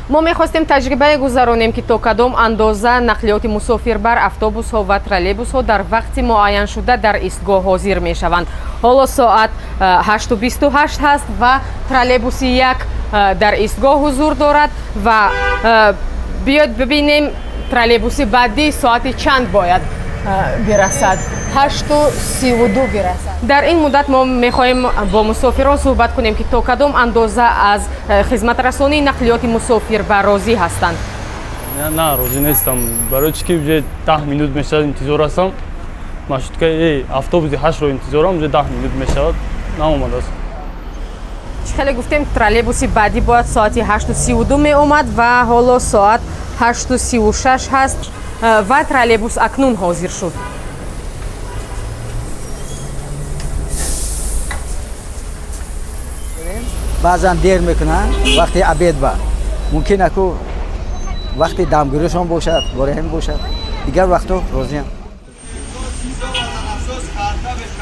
мо мехостем таҷрибае гузаронем ки то кадом андоза нақлиёти мусофирбар, автобусҳо ва троллейбусҳо дар вақти муайяншуда дар истгоҳ ҳозир мешаванд. ҳоло соат 8:28 ҳаст ва троллейбуси як дар истгоҳ ҳузур дорад ва биёед бибинем троллейбуси баъдӣ соати чанд бояд бирасад. 8:32 бирасад. Дар ин муддат мо мехоҳем бо мусофирон суҳбат кунем ки то кадом андоза аз хизматрасонии нақлиёти мусофирбар розӣ ҳастанд. Не, розӣ нестам. Барои чӣ ки 10 минут мешавад интизор ҳастам. Маршруткаи автобуси 8-ро интизорам 10 минут мешавад. Наомадааст. Хеле гуфтем троллейбуси баъдӣ бояд соати 8:32 меомад ва ҳоло соат 8:36 ҳаст ва троллейбус акнун ҳозир шуд. баъзан дер мекунанд вақти обед ба мумкин аку вақти дамгирӯшон бошад, бораҳем бошад. Дигар вақтҳо розиам.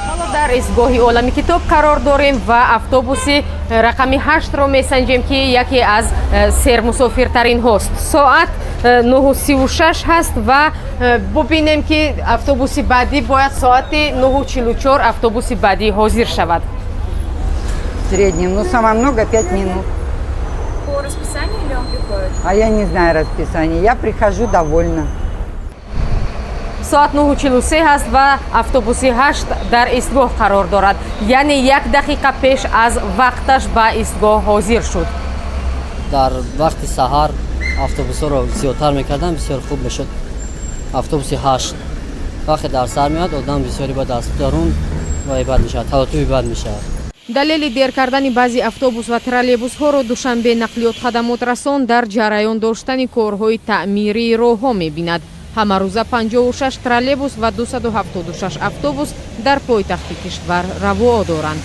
ҳоло дар истгоҳи олами китоб қарор дорем ва автобуси рақами 8-ро месанҷем ки яке аз сермусофиртаринҳост. Соат 9:36 ҳаст ва бубинем ки автобуси баъдӣ бояд соати 9:44 автобуси баъдӣ ҳозир шавад. В среднем, ну самое много 5 минут. По расписанию или он приходит? А я не знаю расписание, я прихожу довольна. Соат 9:43 ҳаст ва автобуси 8 дар истгоҳ қарор дорад. Яъне 1 дақиқа пеш аз вақташ ба истгоҳ ҳозир шуд. дар вақти саҳар автобусҳоро зиёдтар мекардам, бисёр хуб мешуд. Автобуси 8 вақте дар сар меояд, одам бисёри ба даст дарун ва ибад мешавад, таватуи бад мешавад. далели дер кардани баъзи автобус ва троллейбусҳоро Душанбе нақлиёт хадамот расон дар ҷараён доштани корҳои таъмирии роҳҳо мебинад. ҳамарӯза 56 троллейбус ва 276 автобус дар пойтахти кишвар равоо доранд.